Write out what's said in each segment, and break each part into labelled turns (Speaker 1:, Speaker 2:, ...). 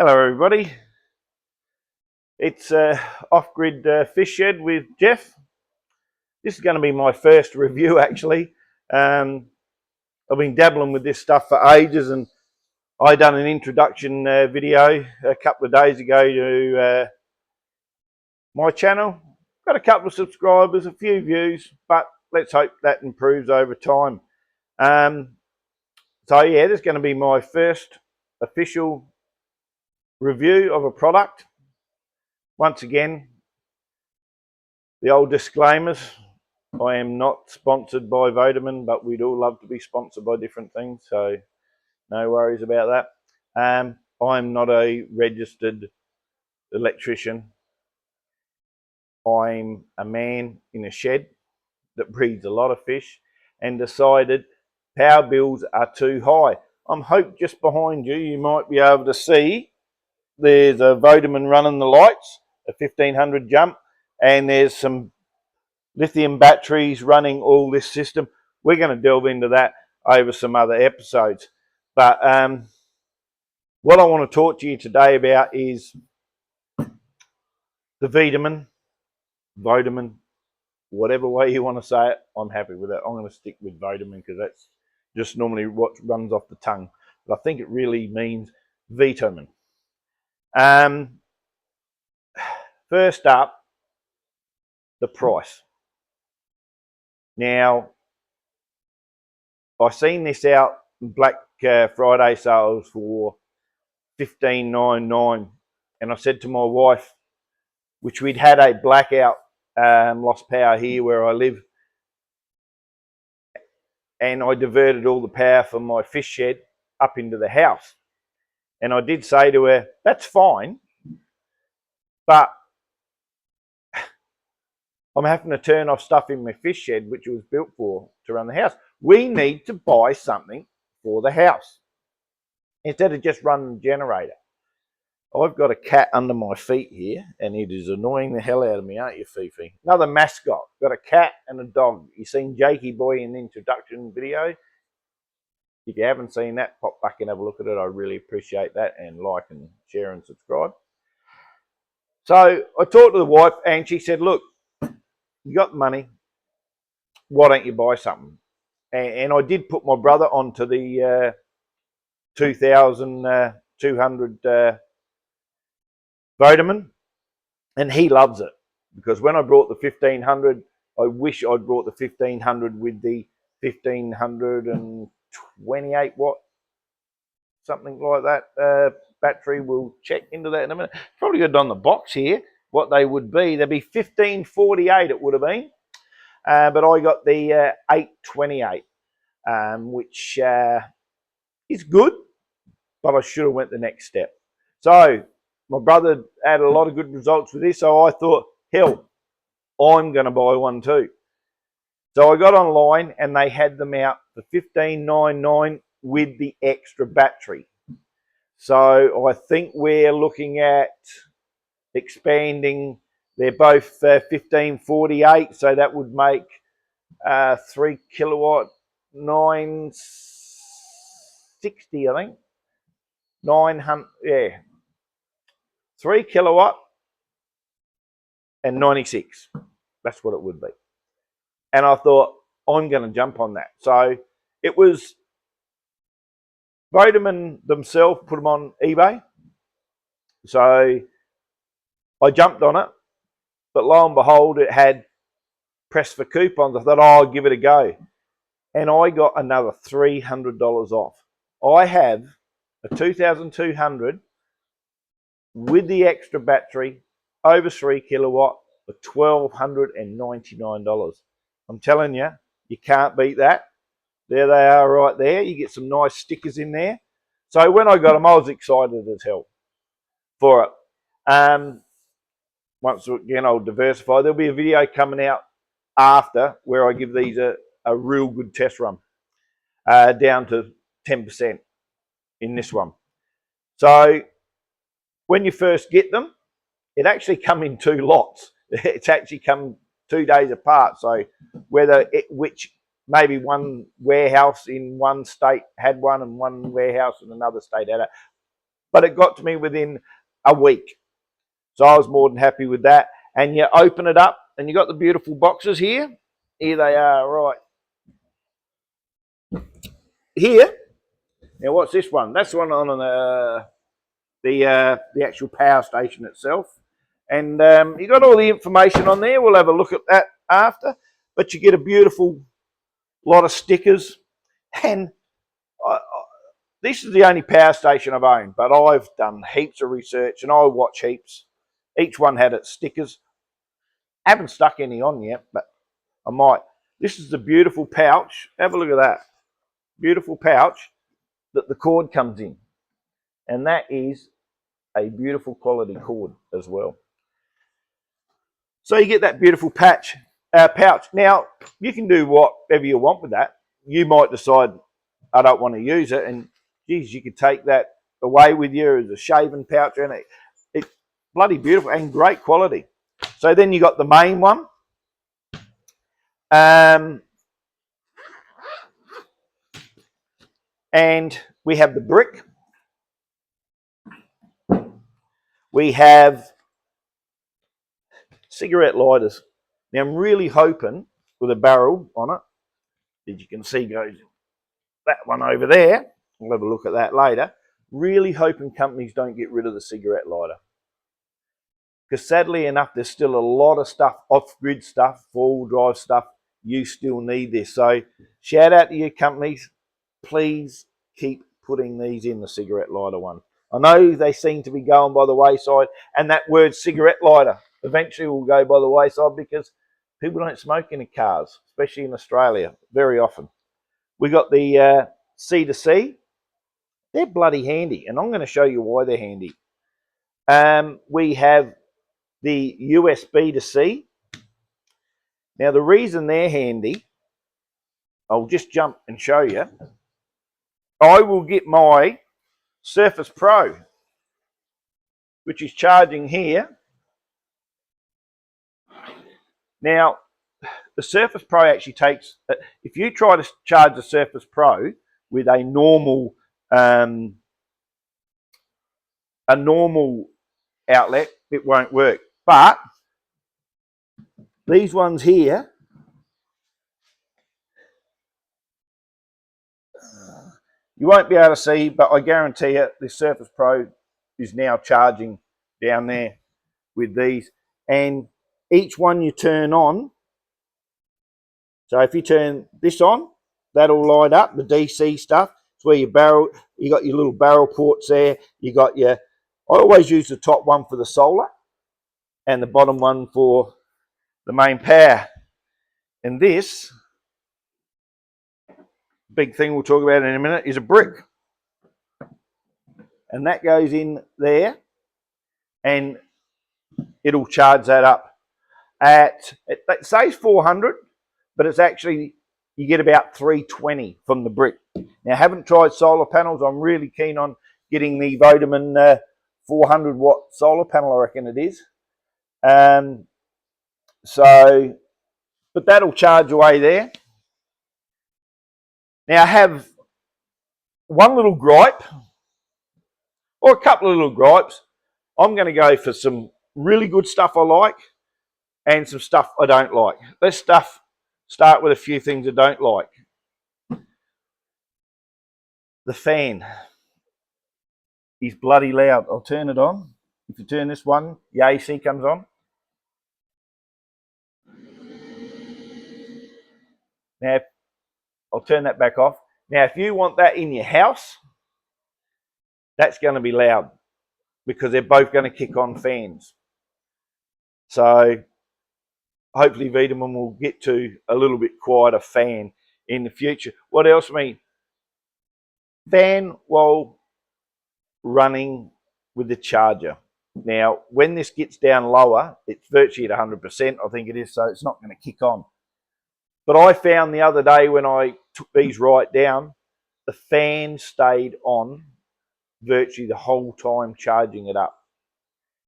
Speaker 1: Hello everybody, it's Off-Grid Fish Shed with Jeff. This is going to be my first review actually. I've been dabbling with this stuff for ages, and I done an introduction video a couple of days ago to my channel. Got a couple of subscribers, a few views, but let's hope that improves over time. So yeah, this is going to be my first official review of a product. Once again, the old disclaimers. I am not sponsored by vtoman, but we'd all love to be sponsored by different things, so no worries about that. I'm not a registered electrician. I'm a man in a shed that breeds a lot of fish and decided power bills are too high. I'm hope just behind you, you might be able to see there's a vtoman running the lights, a 1500 jump, and there's some lithium batteries running all this system. We're going to delve into that over some other episodes. But what I want to talk to you today about is the vtoman, whatever way you want to say it, I'm happy with it. I'm going to stick with vtoman because that's just normally what runs off the tongue. But I think it really means vtoman. First up, the price. Now, I seen this out in Black Friday sales for $15.99, and I said to my wife, which we'd had a blackout, lost power here where I live, and I diverted all the power from my fish shed up into the house. And I did say to her, that's fine, but I'm having to turn off stuff in my fish shed, which it was built for to run the house. We need to buy something for the house instead of just running the generator. I've got a cat under my feet here, and it is annoying the hell out of me, aren't you, Fifi? Another mascot. Got a cat and a dog. You seen Jakey Boy in the introduction video? If you haven't seen that, pop back and have a look at it. I really appreciate that, and like and share and subscribe. So I talked to the wife, and she said, look, you got the money. Why don't you buy something? And I did put my brother onto the 2,200 vtoman, and he loves it, because when I brought the 1500, I wish I'd brought the 1500 with the 1528 watt, something like that, battery. We'll check into that in a minute. Probably got it on the box here what they would be. They'd be 1548 it would have been, but I got the 828, which is good, but I should have went the next step. So my brother had a lot of good results with this, so I thought, hell, I'm going to buy one too. So I got online, and they had them out for $15.99 with the extra battery. So I think we're looking at expanding. They're both 1548, so that would make 3 kilowatt, 960, I think. 900, yeah. 3 kilowatt and 96. That's what it would be. And I thought, I'm going to jump on that. So it was vtoman themselves put them on eBay. So I jumped on it, but lo and behold, it had press for coupons. I thought, oh, I'll give it a go. And I got another $300 off. I have a 2200 with the extra battery, over 3 kilowatt, for $1,299. I'm telling you, you can't beat that. There they are right there. You get some nice stickers in there. So when I got them, I was excited as hell for it. Once again, I'll diversify. There'll be a video coming out after where I give these a real good test run, down to 10% in this one. So when you first get them, it actually come in 2 lots. It's actually come 2 days apart. So which maybe one warehouse in one state had one, and one warehouse in another state had it. but it got to me within a week. So I was more than happy with that. And you open it up, and you got the beautiful boxes here. Here they are, right here. Now, what's this one? That's the one on the actual power station itself. And you got all the information on there. We'll have a look at that after. But you get a beautiful lot of stickers. And this is the only power station I've owned, but I've done heaps of research and I watch heaps. Each one had its stickers. I haven't stuck any on yet, but I might. This is the beautiful pouch. Have a look at that. Beautiful pouch that the cord comes in. And that is a beautiful quality cord as well. So you get that beautiful pouch. Now, you can do whatever you want with that. You might decide, I don't want to use it, and geez, you could take that away with you as a shaving pouch, and it's bloody beautiful and great quality. So then you got the main one. And we have the brick. We have cigarette lighters. Now I'm really hoping with a barrel on it, as you can see goes that one over there. We'll have a look at that later. Really hoping companies don't get rid of the cigarette lighter. Because sadly enough, there's still a lot of stuff, off-grid stuff, four-wheel drive stuff, you still need this. So shout out to your companies, please keep putting these in, the cigarette lighter one. I know they seem to be going by the wayside, and that word cigarette lighter eventually will go by the wayside because people don't smoke in cars, especially in Australia, very often. We got the C2C. They're bloody handy, and I'm going to show you why they're handy. We have the USB to C. Now, the reason they're handy, I'll just jump and show you. I will get my Surface Pro, which is charging here. Now, the Surface Pro actually takes, if you try to charge the Surface Pro with a normal outlet, it won't work. But these ones here, you won't be able to see, but I guarantee you the Surface Pro is now charging down there with these. And each one you turn on, so if you turn this on, that'll light up the DC stuff. It's where your barrel, you got your little barrel ports there. You got your, I always use the top one for the solar and the bottom one for the main power. And this big thing we'll talk about in a minute is a brick. And that goes in there and it'll charge that up. It says 400, but it's actually, you get about 320 from the brick. Now, I haven't tried solar panels. I'm really keen on getting the vtoman 400 watt solar panel, I reckon it is. But that'll charge away there. Now, I have one little gripe, or a couple of little gripes. I'm going to go for some really good stuff I like and some stuff I don't like. Let's start with a few things I don't like. The fan is bloody loud. I'll turn it on. If you turn this one, the AC comes on. Now, I'll turn that back off. Now, if you want that in your house, that's going to be loud because they're both going to kick on fans. So hopefully vtoman will get to a little bit quieter fan in the future. What else, fan while running with the charger. Now, when this gets down lower, it's virtually at 100%, I think it is, so it's not going to kick on. But I found the other day when I took these right down, the fan stayed on virtually the whole time charging it up.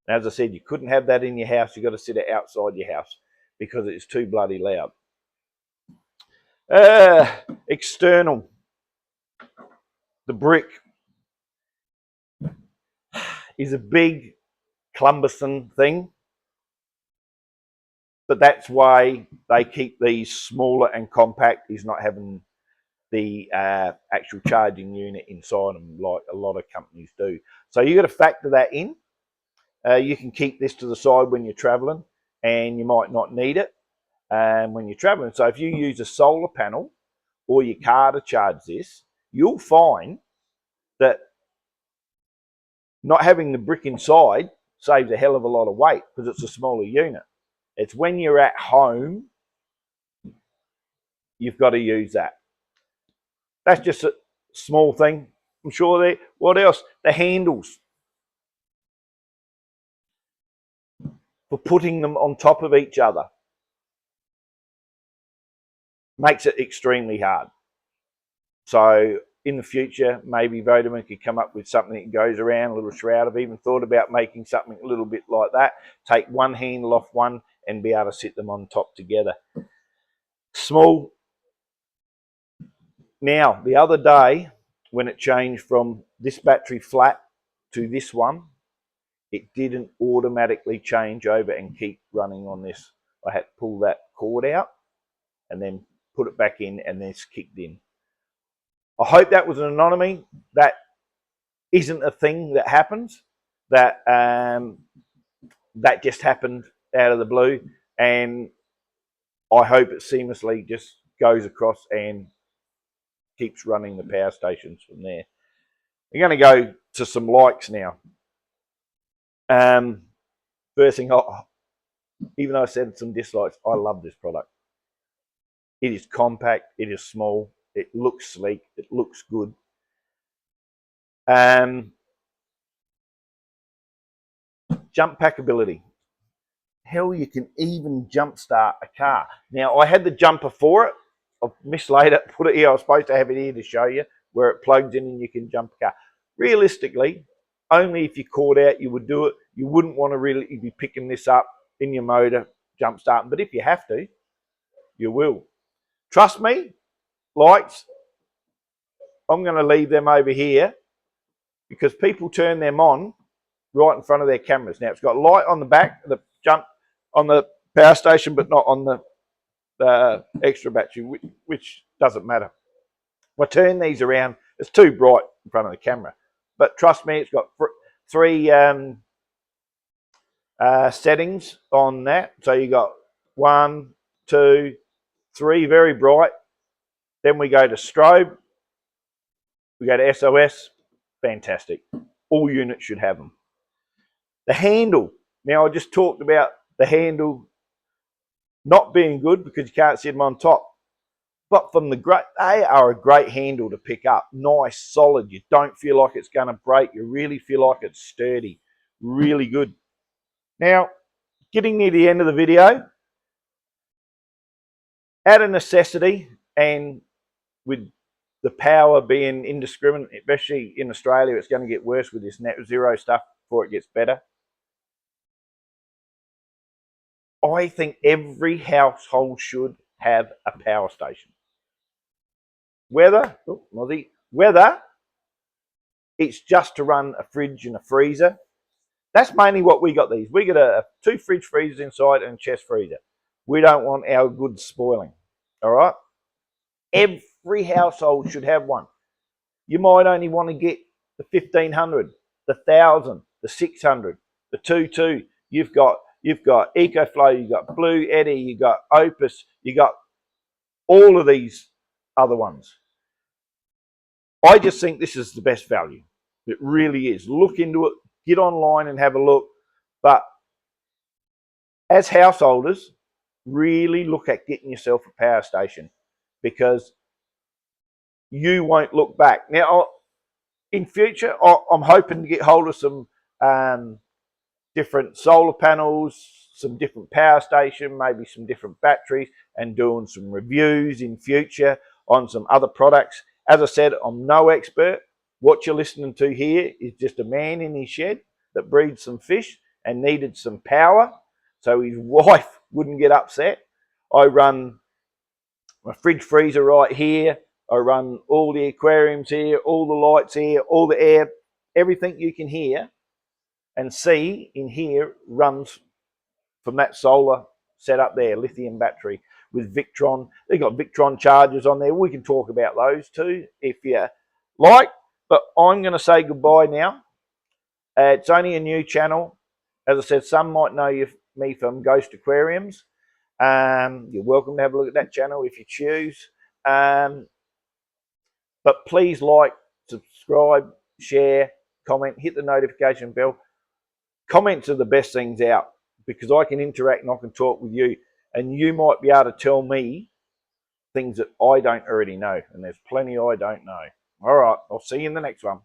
Speaker 1: And as I said, you couldn't have that in your house. You've got to sit it outside your house because it's too bloody loud. External, the brick. is a big, cumbersome thing, but that's why they keep these smaller and compact. Is not having the actual charging unit inside them like a lot of companies do. So you got to factor that in. You can keep this to the side when you're traveling, and you might not need it when you're traveling. So if you use a solar panel or your car to charge this, you'll find that not having the brick inside saves a hell of a lot of weight because it's a smaller unit. It's when you're at home, you've got to use that. That's just a small thing. I'm sure they, what else? The handles for putting them on top of each other makes it extremely hard. So in the future, maybe vtoman could come up with something that goes around, a little shroud. I've even thought about making something a little bit like that. Take one handle off one and be able to sit them on top together. Small. Now, the other day, when it changed from this battery flat to this one, it didn't automatically change over and keep running on this. I had to pull that cord out and then put it back in, and this kicked in. I hope that was an anomaly. That isn't a thing that happens. That that just happened out of the blue, and I hope it seamlessly just goes across and keeps running the power stations from there. We're going to go to some likes now. First thing, even though I said some dislikes, I love this product. It is compact, it is small, it looks sleek, it looks good. Jump pack ability. Hell, you can even jump start a car. Now, I had the jumper for it. I've mislaid it, put it here. I was supposed to have it here to show you where it plugs in and you can jump a car. Realistically, only if you're caught out you would do it. You wouldn't want to really be picking this up in your motor, jump starting. But if you have to, you will. Trust me, lights, I'm going to leave them over here because people turn them on right in front of their cameras. Now, it's got light on the back, the jump on the power station, but not on the extra battery, which doesn't matter. If I turn these around, it's too bright in front of the camera. But trust me, it's got three settings on that. So you got 1, 2, 3, very bright. Then we go to strobe. We go to SOS. Fantastic. All units should have them. The handle. Now, I just talked about the handle not being good because you can't see them on top. But from the great, they are a great handle to pick up. Nice, solid. You don't feel like it's going to break. You really feel like it's sturdy. Really good. Now, getting near the end of the video, out of necessity and with the power being indiscriminate, especially in Australia, it's going to get worse with this net zero stuff before it gets better. I think every household should have a power station. Whether it's just to run a fridge and a freezer. That's mainly what we got these. We got 2 fridge freezers inside and a chest freezer. We don't want our goods spoiling. All right? Every household should have one. You might only want to get the 1500, the 1000, the 600, the 22. You've got EcoFlow, you've got Blue Eddy, you've got Opus, you got all of these other ones. I just think this is the best value. It really is. Look into it, get online and have a look. But as householders, really look at getting yourself a power station because you won't look back. Now, in future, I'm hoping to get hold of some different solar panels, some different power station, maybe some different batteries, and doing some reviews in future on some other products. As I said, I'm no expert. What you're listening to here is just a man in his shed that breeds some fish and needed some power so his wife wouldn't get upset. I run my fridge freezer right here. I run all the aquariums here, all the lights here, all the air, everything you can hear And C in here runs from that solar setup there, lithium battery with Victron. They've got Victron chargers on there. We can talk about those too if you like. But I'm going to say goodbye now. It's only a new channel. As I said, some might know me from Ghost Aquariums. You're welcome to have a look at that channel if you choose. But please like, subscribe, share, comment, hit the notification bell. Comments are the best things out because I can interact and I can talk with you, and you might be able to tell me things that I don't already know, and there's plenty I don't know. All right, I'll see you in the next one.